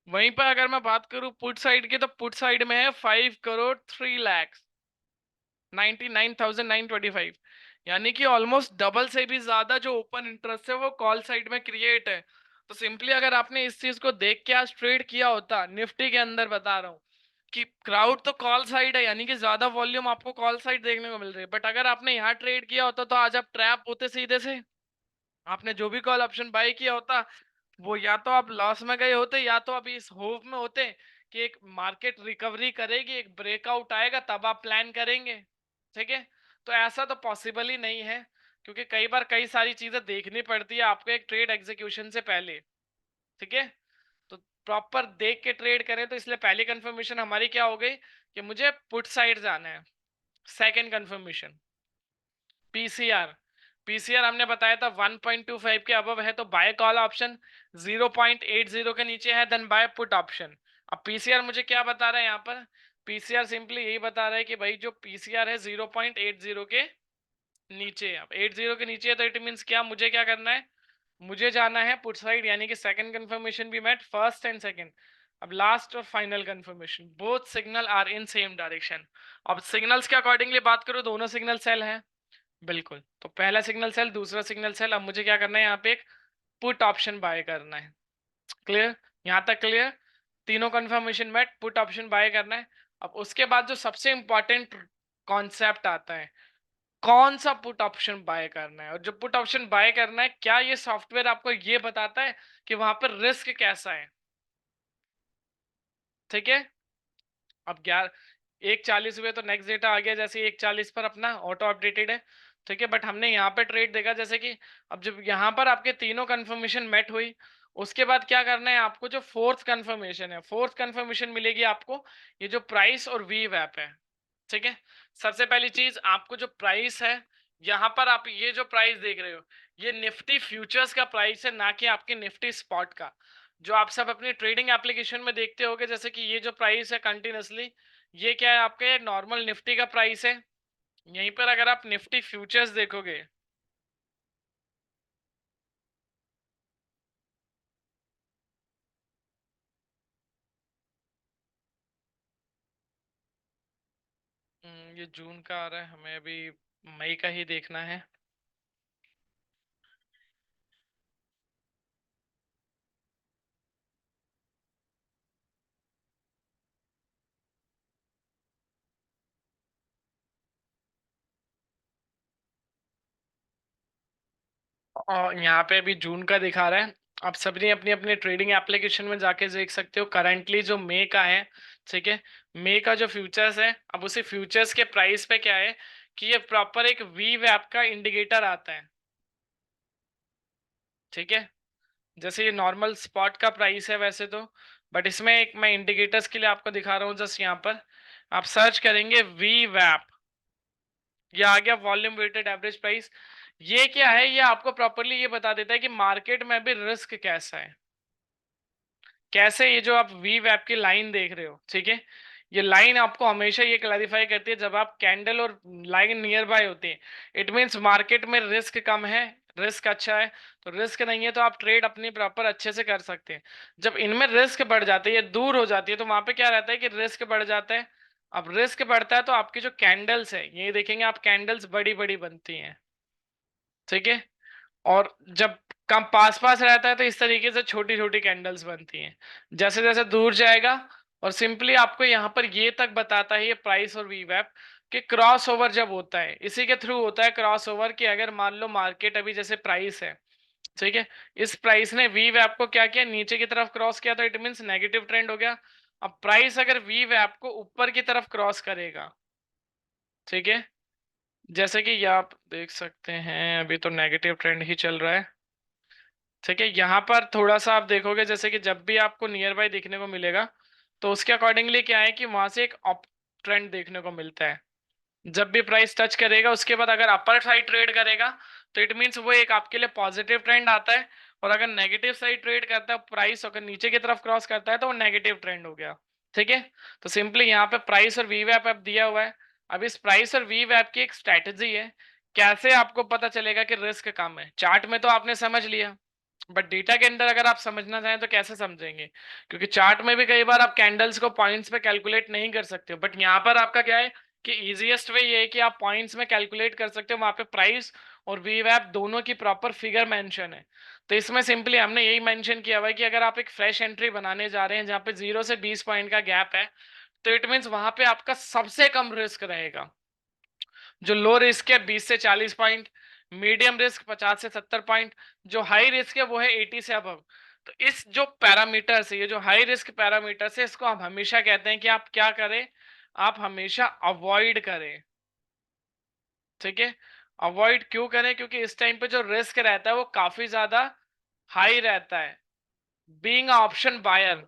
वहीं पर अगर मैं बात करूं पुट साइड की तो पुट साइड में है 5,03,99,925, यानी कि ऑलमोस्ट डबल से भी ज्यादा जो ओपन इंटरेस्ट है वो कॉल साइड में क्रिएट है। तो सिंपली अगर आपने इस चीज को देख के आज ट्रेड किया होता, निफ्टी के अंदर बता रहा हूँ कि क्राउड तो कॉल साइड है, यानी कि ज्यादा वॉल्यूम आपको कॉल साइड देखने को मिल रही है, बट अगर आपने यहाँ ट्रेड किया होता तो आज आप ट्रैप होते सीधे से। आपने जो भी कॉल ऑप्शन बाय किया होता वो या तो आप लॉस में गए होते, या तो अभी इस होप में होते कि एक मार्केट रिकवरी करेगी, एक ब्रेकआउट आएगा, तब आप प्लान करेंगे। ठीक है, तो ऐसा तो पॉसिबल ही नहीं है, क्योंकि कई बार कई सारी चीजें देखनी पड़ती है आपको एक ट्रेड एग्जीक्यूशन से पहले। ठीक है, तो प्रॉपर देख के ट्रेड करें, तो इसलिए पहली कंफर्मेशन हमारी क्या हो गई कि मुझे पुट साइड जाना है। Second confirmation PCR. पीसीआर हमने बताया था 1.25 के अबव है तो बाय कॉल ऑप्शन, 0.80 के नीचे है देन बाय पुट ऑप्शन। अब पीसीआर मुझे क्या बता रहा है यहाँ पर, पीसीआर सिंपली यही बता रहा है कि भाई जो पीसीआर है 0.80 के नीचे है। अब 80 के नीचे है तो इट मीन्स क्या, मुझे क्या करना है, मुझे जाना है पुट साइड, यानी कि सेकंड कंफर्मेशन भी मेट, फर्स्ट एंड सेकंड। अब लास्ट और final confirmation, both signal are in same direction. अब सिग्नल्स के अकॉर्डिंगली बात करूं, दोनों सिग्नल सेल है बिल्कुल, तो पहला सिग्नल सेल दूसरा सिग्नल सेल। अब मुझे क्या करना है, यहाँ पे एक पुट ऑप्शन बाय करना है। क्लियर, यहाँ तक क्लियर, तीनों कंफर्मेशन में पुट ऑप्शन बाय करना है। अब उसके बाद जो सबसे इंपॉर्टेंट कॉन्सेप्ट आता है, कौन सा पुट ऑप्शन बाय करना है, और जो पुट ऑप्शन बाय करना है क्या ये सॉफ्टवेयर आपको ये बताता है कि वहां पर रिस्क कैसा है। ठीक है, अब 1:40 हुए तो नेक्स्ट डेटा आ गया, जैसे 1:40 पर अपना ऑटो अपडेटेड है। ठीक है, बट हमने यहाँ पे ट्रेड देखा जैसे कि, अब जब यहाँ पर आपके तीनों कंफर्मेशन मेट हुई, उसके बाद क्या करना है आपको, जो फोर्थ कंफर्मेशन है, फोर्थ कंफर्मेशन मिलेगी आपको, ये जो प्राइस और वी वैप है। ठीक है, सबसे पहली चीज आपको जो प्राइस है, यहाँ पर आप ये जो प्राइस देख रहे हो, ये निफ्टी फ्यूचर्स का प्राइस है, ना कि आपके निफ्टी स्पॉट का, जो आप सब अपनी ट्रेडिंग एप्लीकेशन में देखते होगे। जैसे कि ये जो प्राइस है कंटिन्यूसली, ये क्या है आपके नॉर्मल निफ्टी का प्राइस है। यहीं पर अगर आप निफ्टी फ्यूचर्स देखोगे, ये जून का आ रहा है, हमें अभी मई का ही देखना है। और यहाँ पे अभी जून का दिखा रहा है, आप सबने अपनी अपनी ट्रेडिंग एप्लीकेशन में जाके देख सकते हो करंटली जो मई का है। ठीक है, मई का जो फ्यूचर्स है, अब उसी फ्यूचर्स के प्राइस पे क्या है कि ये प्रॉपर एक वी वैप का इंडिकेटर आता है। ठीक है, जैसे ये नॉर्मल स्पॉट का प्राइस है वैसे तो, बट इसमें एक मैं इंडिकेटर्स के लिए आपको दिखा रहा हूँ। जस्ट यहाँ पर आप सर्च करेंगे वी वैप, ये आ गया वॉल्यूम वेटेड एवरेज प्राइस। ये क्या है, ये आपको प्रॉपरली ये बता देता है कि मार्केट में भी रिस्क कैसा है। कैसे, ये जो आप वी वेब की लाइन देख रहे हो, ठीक है, ये लाइन आपको हमेशा ये क्लैरिफाई करती है जब आप कैंडल और लाइन नियर बाय होती है, इट मींस मार्केट में रिस्क कम है, रिस्क अच्छा है। तो रिस्क नहीं है तो आप ट्रेड अपनी प्रॉपर अच्छे से कर सकते हैं। जब इनमें रिस्क बढ़ जाती है, दूर हो जाती है, तो वहां पे क्या रहता है कि रिस्क बढ़ जाता है। अब रिस्क बढ़ता है तो आपकी जो कैंडल्स है, ये देखेंगे आप कैंडल्स बड़ी बड़ी बनती हैं। ठीक है, और जब कम पास पास रहता है तो इस तरीके से छोटी छोटी कैंडल्स बनती हैं। जैसे जैसे दूर जाएगा, और सिंपली आपको यहाँ पर ये तक बताता है ये प्राइस और वीवैप कि क्रॉस ओवर जब होता है, इसी के थ्रू होता है क्रॉस ओवर, कि अगर मान लो मार्केट अभी जैसे प्राइस है, ठीक है, इस प्राइस ने वीवैप को क्या किया, नीचे की तरफ क्रॉस किया, तो इट मीन्स नेगेटिव ट्रेंड हो गया। अब प्राइस अगर वीवैप को ऊपर की तरफ क्रॉस करेगा, ठीक है, जैसे कि ये आप देख सकते हैं अभी तो नेगेटिव ट्रेंड ही चल रहा है। ठीक है, यहाँ पर थोड़ा सा आप देखोगे जैसे कि जब भी आपको नियर बाय देखने को मिलेगा, तो उसके अकॉर्डिंगली क्या है कि वहां से एक अप ट्रेंड देखने को मिलता है। जब भी प्राइस टच करेगा उसके बाद अगर अपर साइड ट्रेड करेगा, तो इट मीन्स वो एक आपके लिए पॉजिटिव ट्रेंड आता है। और अगर नेगेटिव साइड ट्रेड करता है प्राइस, अगर नीचे की तरफ क्रॉस करता है तो वो नेगेटिव ट्रेंड हो गया। ठीक है, तो सिंपली यहाँ पे प्राइस और वी वैप अब दिया हुआ है। अब इस प्राइस और वी वैप की एक स्ट्रैटेजी है, कैसे आपको पता चलेगा कि रिस्क कम है। चार्ट में तो आपने समझ लिया, बट डेटा के अंदर अगर आप समझना चाहें तो कैसे समझेंगे, क्योंकि चार्ट में भी कई बार आप कैंडल्स को पॉइंट्स पे कैलकुलेट नहीं कर सकते हो, बट यहाँ पर आपका क्या है कि इजीएस्ट वे ये है कि आप पॉइंट्स में कैलकुलेट कर सकते हो, वहां पे प्राइस और वीवैप दोनों की प्रॉपर फिगर मेंशन है। तो इसमें सिंपली हमने यही मेंशन किया हुआ है कि अगर आप एक फ्रेश एंट्री बनाने जा रहे हैं जहां पे 0 से 20 पॉइंट का गैप है, तो इट मीन्स वहां पे आपका सबसे कम रिस्क रहेगा। जो लो रिस्क है 20 से 40 पॉइंट, मीडियम रिस्क 50 से 70 पॉइंट, जो हाई रिस्क है वो है 80 से अबव। तो इस जो पैरामीटर्स है, ये जो हाई रिस्क पैरामीटर्स है, इसको हम हमेशा कहते हैं कि आप क्या करें, आप हमेशा अवॉइड करें। ठीक है, अवॉइड क्यों करें? क्योंकि इस टाइम पे जो रिस्क रहता है वो काफी ज्यादा हाई रहता है, बीइंग ऑप्शन बायर।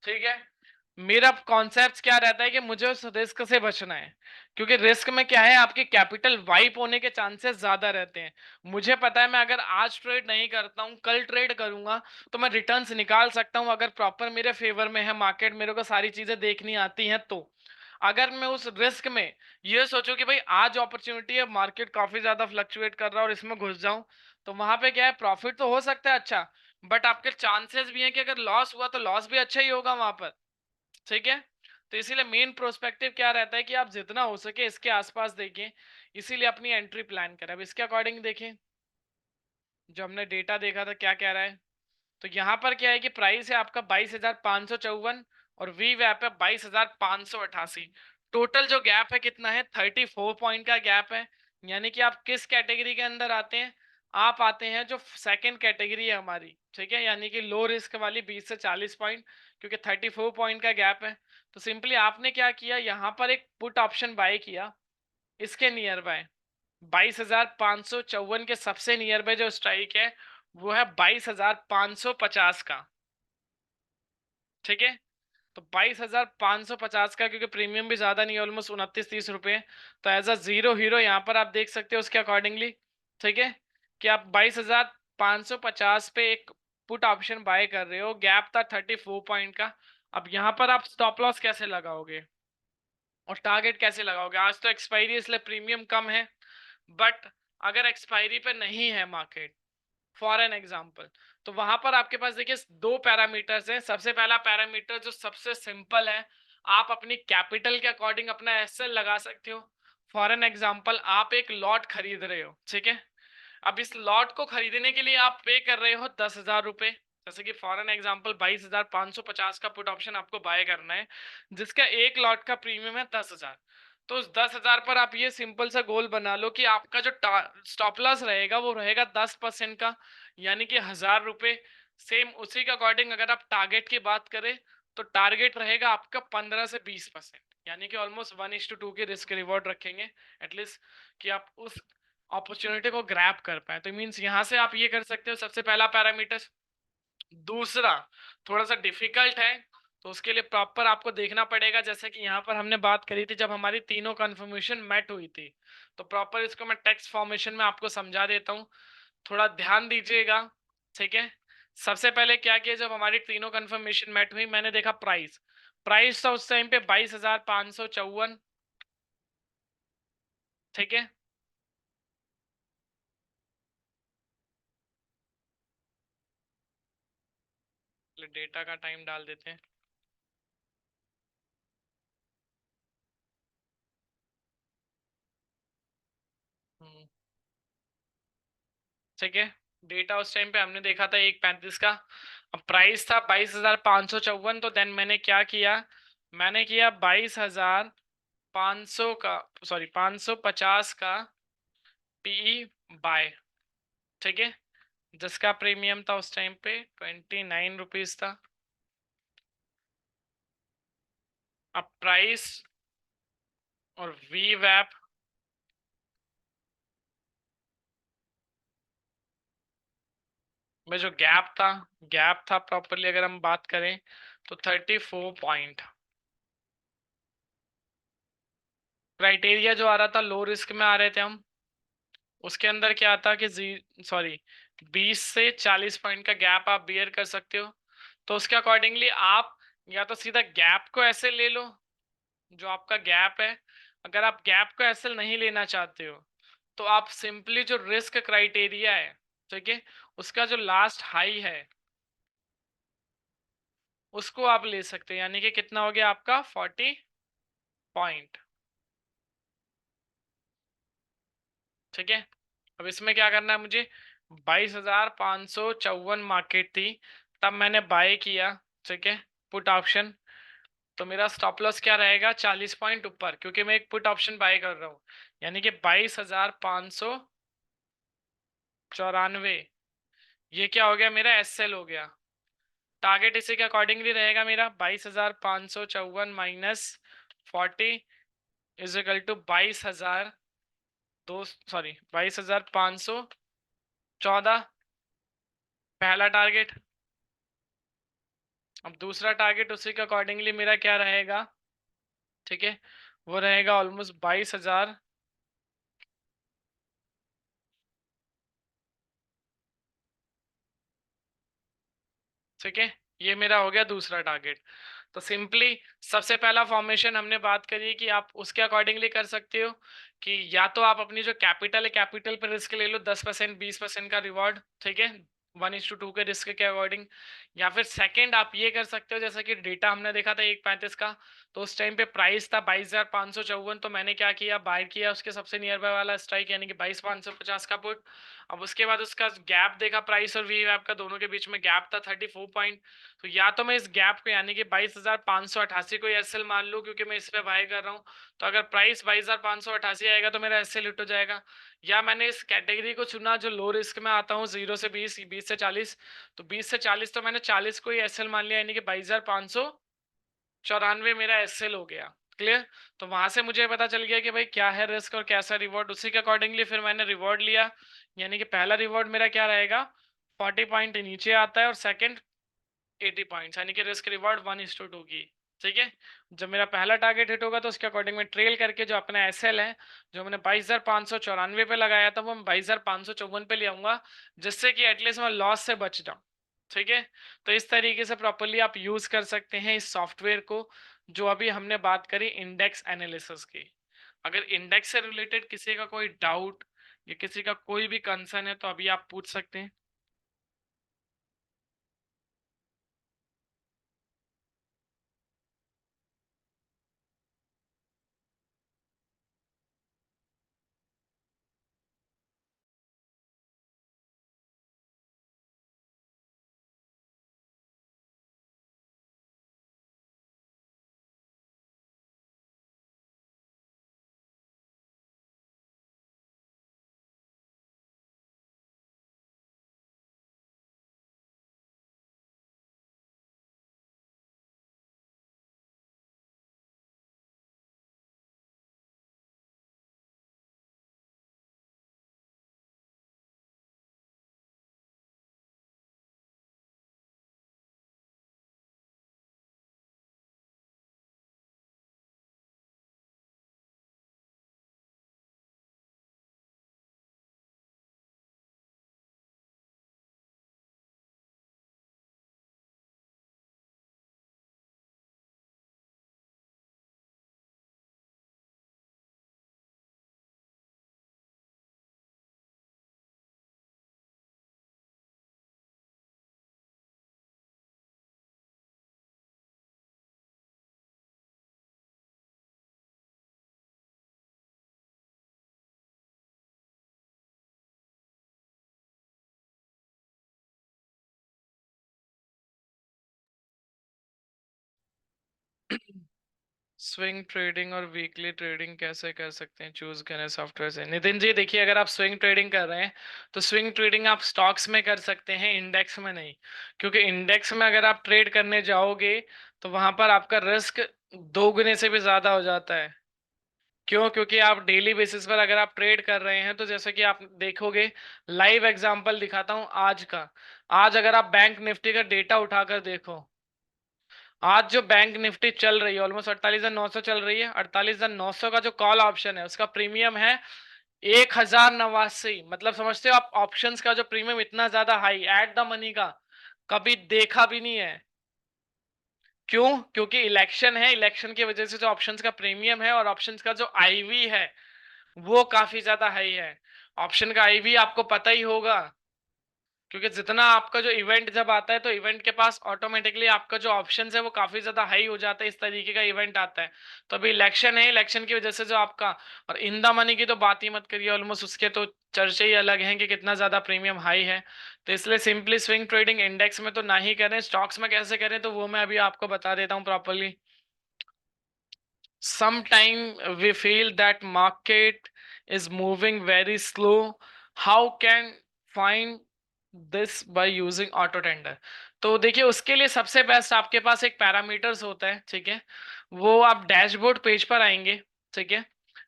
ठीक है, मेरा कॉन्सेप्ट क्या रहता है कि मुझे उस रिस्क से बचना है, क्योंकि रिस्क में क्या है, आपकी कैपिटल वाइप होने के चांसेस ज्यादा रहते हैं। मुझे पता है मैं अगर आज ट्रेड नहीं करता हूँ, कल ट्रेड करूंगा तो मैं रिटर्न्स निकाल सकता हूँ, अगर प्रॉपर मेरे फेवर में है मार्केट, मेरे को सारी चीजें देखनी आती हैं। तो अगर मैं उस रिस्क में ये सोचूं कि भाई आज अपॉर्चुनिटी है, मार्केट काफी ज्यादा फ्लक्चुएट कर रहा है और इसमें घुस जाऊं, तो वहां पे क्या है, प्रॉफिट तो हो सकता है अच्छा, बट आपके चांसेस भी हैं कि अगर लॉस हुआ तो लॉस भी अच्छा ही होगा वहां पर। ठीक है, तो इसीलिए मेन प्रोस्पेक्टिव क्या रहता है कि आप जितना हो सके इसके आसपास देखें, इसीलिए अपनी एंट्री प्लान करें। अब इसके अकॉर्डिंग देखें, जो हमने डेटा देखा था क्या कह रहा है, तो यहाँ पर क्या है कि प्राइस है आपका 22,554 और वी वैप है 22,588। टोटल जो गैप है कितना है, 34 पॉइंट का गैप है। यानी कि आप किस कैटेगरी के अंदर आते हैं, आप आते हैं जो सेकंड कैटेगरी है हमारी। ठीक है, यानी कि लो रिस्क वाली 20 से 40 पॉइंट, क्योंकि 34 पॉइंट का गैप है। तो सिंपली आपने क्या किया, यहाँ पर एक पुट ऑप्शन बाय किया इसके नियर बाय 22,554 के सबसे नियर बाय जो स्ट्राइक है वो है 22,550 का। ठीक है, तो 22,550 का, क्योंकि प्रीमियम भी ज्यादा नहीं है, ऑलमोस्ट 29-30 रुपए, तो एज अ जीरो हीरो यहाँ पर आप देख सकते हो उसके अकॉर्डिंगली। ठीक है, कि आप 22,550 पे एक पुट ऑप्शन बाय कर रहे हो, गैप था 34 पॉइंट का। अब यहाँ पर आप स्टॉप लॉस कैसे लगाओगे और टारगेट कैसे लगाओगे? आज तो एक्सपायरी इसलिए प्रीमियम कम है, बट अगर एक्सपायरी पे नहीं है मार्केट, फॉर एन एग्जाम्पल, तो वहां पर आपके पास देखिए दो पैरामीटर्स हैं। सबसे पहला पैरामीटर जो सबसे सिंपल है, आप अपनी कैपिटल के अकॉर्डिंग अपना एसएल लगा सकते हो। फॉर एन एग्जाम्पल, आप एक लॉट खरीद रहे हो, ठीक है, अब इस लॉट को खरीदने के लिए आप पे कर रहे हो 10,000 रुपए। जैसे कि फॉर एन एग्जाम्पल 22,550 का पुट ऑप्शन आपको बाय करना है, जिसका एक लॉट का प्रीमियम है 10,000। तो उस 10,000 पर आप ये सिंपल सा गोल बना लो कि आपका जो स्टॉप लॉस रहेगा वो रहेगा 10% का, यानी कि 1,000 रुपए। सेम उसी के अकॉर्डिंग अगर आप टारगेट की बात करें, तो टारगेट रहेगा आपका 15 से 20%, यानी कि ऑलमोस्ट 1:2 की रिस्क रिवॉर्ड रखेंगे एटलीस्ट, कि आप उस अपॉर्चुनिटी को ग्रैब कर पाए। तो मीन्स यहाँ से आप ये कर सकते हो, सबसे पहला पैरामीटर। दूसरा थोड़ा सा डिफिकल्ट है, तो उसके लिए प्रॉपर आपको देखना पड़ेगा, जैसे कि यहाँ पर हमने बात करी थी जब हमारी तीनों कंफर्मेशन मैट हुई थी। तो प्रॉपर इसको मैं टेक्स्ट फॉर्मेशन में आपको समझा देता हूँ, थोड़ा ध्यान दीजिएगा। ठीक है, सबसे पहले क्या किया, जब हमारी तीनों कंफर्मेशन मैट हुई, मैंने देखा प्राइस, प्राइस था उस टाइम पे 22,554। ठीक है, डेटा का टाइम डाल देते हैं। हम्म, ठीक है, डेटा उस टाइम पे हमने देखा था 1:35 का। अब प्राइस था 22,554, तो देन मैंने क्या किया, मैंने किया 22,500 का, सॉरी 550 का पीई बाय। ठीक है, जिसका प्रीमियम था उस टाइम पे 29 रुपीज था। अब प्राइस और वी वैप में जो गैप था प्रॉपरली अगर हम बात करें, तो 34 पॉइंट। क्राइटेरिया जो आ रहा था लो रिस्क में आ रहे थे हम, उसके अंदर क्या था कि सॉरी 20 से 40 पॉइंट का गैप आप बियर कर सकते हो। तो उसके अकॉर्डिंगली आप या तो सीधा गैप को ऐसे ले लो, जो आपका गैप है। अगर आप गैप को ऐसे नहीं लेना चाहते हो, तो आप सिंपली जो रिस्क क्राइटेरिया है, ठीक है, उसका जो लास्ट हाई है उसको आप ले सकते हैं, यानी कि कितना हो गया आपका 40 पॉइंट। ठीक है। अब इसमें क्या करना है मुझे, 22,554 मार्केट थी, तब मैंने बाय किया। ठीक है, पुट ऑप्शन। तो मेरा स्टॉप लॉस क्या रहेगा, 40 पॉइंट ऊपर, क्योंकि मैं एक पुट ऑप्शन बाय कर रहा हूँ। यानी कि 22,594, ये क्या हो गया, मेरा एसएल हो गया। टारगेट इसी के अकॉर्डिंगली रहेगा मेरा, 22,554 माइनस 40 इज इक्वल टू 22,514, पहला टारगेट। अब दूसरा टारगेट उसी के अकॉर्डिंगली मेरा क्या रहेगा, ठीक है, वो रहेगा ऑलमोस्ट 22,000। ठीक है, ये मेरा हो गया दूसरा टारगेट। तो सिंपली सबसे पहला फॉर्मेशन हमने बात करी कि आप उसके अकॉर्डिंगली कर सकते हो कि या तो आप अपनी जो कैपिटल है, कैपिटल पर रिस्क ले लो 10% 20% का रिवॉर्ड। ठीक है, 1:2 के रिस्क के अकॉर्डिंग। या फिर सेकंड आप ये कर सकते हो, जैसा कि डेटा हमने देखा था 1.35 का, तो उस टाइम पे प्राइस था 22,554, तो मैंने क्या किया, बाय किया उसके सबसे नियर बाय वाला स्ट्राइक, यानी कि 22,550 का पुट। अब उसके बाद उसका गैप देखा, प्राइस और वी वैप का दोनों के बीच में गैप था 34 पॉइंट। तो या तो मैं इस गैप को यानी कि 22,588 को एसएल मान लूं, क्योंकि मैं इस पे बाय कर रहा हूं। तो अगर प्राइस 22,588 आएगा तो मेरा एसएल हिट हो जाएगा। या मैंने इस कैटेगरी को चुना जो लो रिस्क में आता हूँ, 0 से 20, 20 से 40। तो 20 से 40 तो मैंने 40 को ही एसएल मान लिया, यानी कि 22,594 मेरा एसएल हो गया। क्लियर। तो वहां से मुझे पता चल गया कि भाई क्या है रिस्क और कैसा रिवॉर्ड, उसी के अकॉर्डिंगली फिर मैंने रिवॉर्ड लिया। यानी कि पहला रिवॉर्ड मेरा क्या रहेगा, 40 पॉइंट नीचे आता है, और सेकंड 80 पॉइंट्स, यानी कि रिस्क रिवॉर्ड 1:2 की। ठीक है, जब मेरा पहला टारगेट हिट होगा तो उसके अकॉर्डिंग में ट्रेल करके जो अपना एसएल है, जो मैंने 22,594 पे लगाया था, वो मैं 22,554 पे ले आऊंगा, जिससे कि एटलीस्ट मैं लॉस से बच जाऊं। ठीक है, तो इस तरीके से प्रॉपरली आप यूज कर सकते हैं इस सॉफ्टवेयर को, जो अभी हमने बात करी इंडेक्स एनालिसिस की। अगर इंडेक्स से रिलेटेड किसी का कोई डाउट या किसी का कोई भी कंसर्न है तो अभी आप पूछ सकते हैं। स्विंग ट्रेडिंग और वीकली ट्रेडिंग कैसे कर सकते हैं चूज करें सॉफ्टवेयर से। नितिन जी देखिए, अगर आप स्विंग ट्रेडिंग कर रहे हैं तो स्विंग ट्रेडिंग आप स्टॉक्स में कर सकते हैं, इंडेक्स में नहीं। क्योंकि इंडेक्स में अगर आप ट्रेड करने जाओगे तो वहां पर आपका रिस्क 2 गुने से भी ज्यादा हो जाता है। क्यों, क्योंकि आप डेली बेसिस पर अगर आप ट्रेड कर रहे हैं तो जैसे कि आप देखोगे, लाइव एग्जांपल दिखाता हूं आज का। आज अगर आप बैंक निफ्टी का डेटा उठाकर देखो, आज जो बैंक निफ्टी चल रही है ऑलमोस्ट 48,900 चल रही है। 48,900 का जो कॉल ऑप्शन है उसका प्रीमियम है 1,089। मतलब समझते हो आप, ऑप्शंस का जो प्रीमियम इतना ज्यादा हाई एट द मनी का कभी देखा भी नहीं है। क्यों, क्योंकि इलेक्शन है, इलेक्शन की वजह से जो ऑप्शंस का प्रीमियम है और ऑप्शंस का जो आईवी है वो काफी ज्यादा हाई है। ऑप्शन का आईवी आपको पता ही होगा क्योंकि जितना आपका जो इवेंट जब आता है तो इवेंट के पास ऑटोमेटिकली आपका जो ऑप्शन है वो काफी ज्यादा हाई हो जाता है, इस तरीके का इवेंट आता है। तो अभी इलेक्शन है, इलेक्शन की वजह से जो आपका, और इन द मनी की तो बात ही मत करिए, ऑलमोस्ट उसके तो चर्चे ही अलग हैं कि कितना ज्यादा प्रीमियम हाई है। तो इसलिए सिंपली स्विंग ट्रेडिंग इंडेक्स में तो ना ही करें, स्टॉक्स में कैसे करें तो वो मैं अभी आपको बता देता हूँ properly. Sometime we feel that market is moving very slow. How can find this by using auto tender? तो देखिए उसके लिए सबसे बेस्ट आपके पास एक पैरामीटर्स होता है, ठीक है। वो आप डैशबोर्ड पेज पर आएंगे, ठीक है।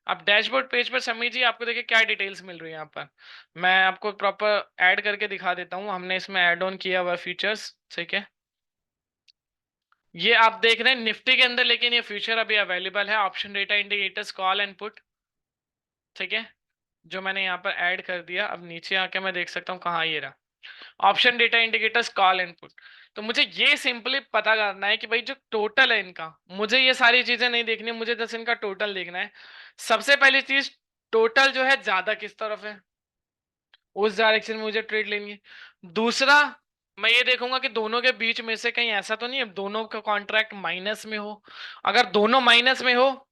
आप डैशबोर्ड पेज पर समझिए, आपको देखिए क्या डिटेल्स मिल रही है यहाँ पर। मैं आपको प्रॉपर ऐड करके दिखा देता हूँ, हमने इसमें ऐड ऑन किया हुआ फीचर्स, ठीक है। ये आप देख रहे हैं निफ्टी के अंदर, लेकिन ये फ्यूचर अभी अवेलेबल है, option data indicators call and put, ठीक है। जो मैंने यहाँ पर ऐड कर दिया, अब नीचे आके मैं देख सकता हूँ कहाँ ये रहा, option data indicators call and put. तो मुझे ये सिंपली पता करना है कि भाई जो टोटल है इनका, मुझे ये सारी चीजें नहीं देखनी, मुझे बस इनका टोटल देखना है। सबसे पहली चीज, टोटल जो है ज्यादा किस तरफ है, उस डायरेक्शन में मुझे ट्रेड लेनी है। दूसरा, मैं ये देखूंगा कि दोनों के बीच में से कहीं ऐसा तो नहीं है दोनों का कॉन्ट्रैक्ट माइनस में हो। अगर दोनों माइनस में हो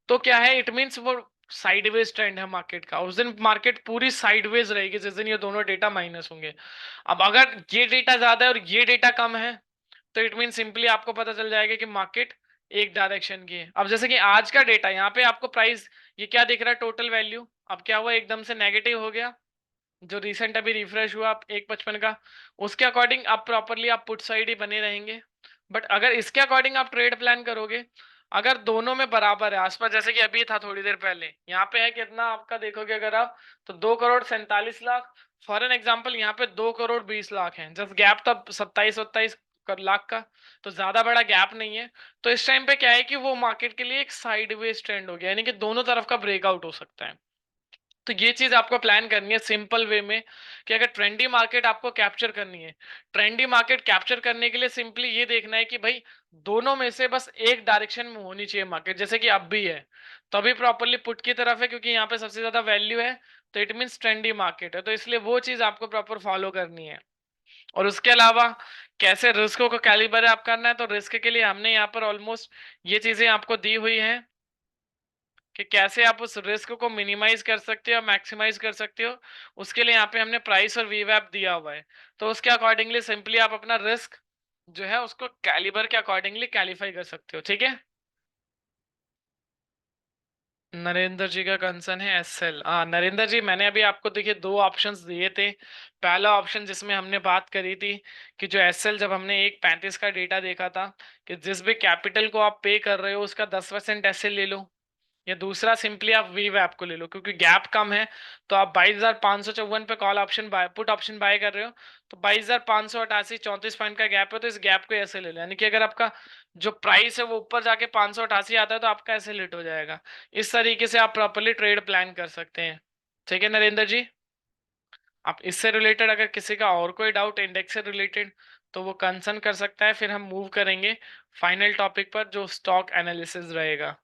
तो क्या है, इट मीन्स वो साइडवेज ट्रेंड है मार्केट का, उस दिन मार्केट पूरी साइडवेज रहेगी जिस दिन ये दोनों डेटा माइनस होंगे। अब अगर ये डेटा ज्यादा है और ये डेटा कम है, तो इट मीन सिंपली आपको पता चल जाएगा कि मार्केट एक डायरेक्शन की है। अब जैसे कि आज का डेटा यहाँ पे आपको प्राइस, ये क्या दिख रहा है, टोटल वैल्यू, अब क्या हुआ, एकदम से नेगेटिव हो गया। जो रिसेंट अभी रिफ्रेश हुआ आप 1.55 का, उसके अकॉर्डिंग आप प्रॉपरली आप पुट साइड ही बने रहेंगे। बट अगर इसके अकॉर्डिंग आप ट्रेड प्लान करोगे, अगर दोनों में बराबर है आसपास, जैसे कि अभी था थोड़ी देर पहले, यहाँ पे है कितना आपका देखोगे अगर आप, तो 2 crore 47 lakh, for an example यहाँ पे 2 करोड़ 20 लाख है, जस्ट गैप तब 27-28 लाख का, तो ज्यादा बड़ा गैप नहीं है। तो इस टाइम पे क्या है कि वो मार्केट के लिए एक साइडवेज ट्रेंड हो गया, यानी कि दोनों तरफ का ब्रेकआउट हो सकता है। तो ये चीज आपको प्लान करनी है सिंपल वे में, कि अगर ट्रेंडी मार्केट आपको कैप्चर करनी है, ट्रेंडी मार्केट कैप्चर करने के लिए सिंपली ये देखना है कि भाई दोनों में से बस एक डायरेक्शन में होनी चाहिए मार्केट, जैसे कि अब भी है, तो अभी प्रॉपरली पुट की तरफ है क्योंकि यहाँ पे सबसे ज्यादा वैल्यू है, तो इट मीन्स ट्रेंडी मार्केट है, तो इसलिए वो चीज आपको प्रॉपर फॉलो करनी है। और उसके अलावा कैसे रिस्क को कैलिबर आप करना है, तो रिस्क के लिए हमने यहाँ पर ऑलमोस्ट ये चीजें आपको दी हुई हैं कि कैसे आप उस रिस्क को मिनिमाइज कर सकते हो, मैक्सिमाइज कर सकते हो। उसके लिए यहाँ पे हमने प्राइस और वीवैप दिया हुआ है, तो उसके अकॉर्डिंगली सिंपली आप अपना रिस्क जो है उसको कैलिबर के अकॉर्डिंगली कैलिफाई कर सकते हो, ठीक है। नरेंद्र जी का कंसर्न है एसएल, हाँ नरेंद्र जी, मैंने अभी आपको देखिए दो ऑप्शंस दिए थे। पहला ऑप्शन जिसमें हमने बात करी थी कि जो एसएल, जब हमने 1.35 का डेटा देखा था कि जिस भी कैपिटल को आप पे कर रहे हो उसका 10% एसएल ले लो, या दूसरा सिंपली आप वी वैप को ले लो, क्योंकि गैप कम है। तो आप 22,554 पे call option buy, put option buy कर रहे हो, तो 22,588 34 पॉइंट का गैप है, तो इस गैप को ऐसे ले लो, यानी कि अगर आपका जो प्राइस है वो ऊपर जाके 588 आता है तो आपका ऐसे लेट हो जाएगा। इस तरीके से आप प्रॉपरली ट्रेड प्लान कर सकते हैं, ठीक है नरेंद्र जी। आप इससे रिलेटेड अगर किसी का और कोई डाउट इंडेक्स से रिलेटेड, तो वो कंसर्न कर सकता है, फिर हम मूव करेंगे फाइनल टॉपिक पर जो स्टॉक एनालिसिस रहेगा।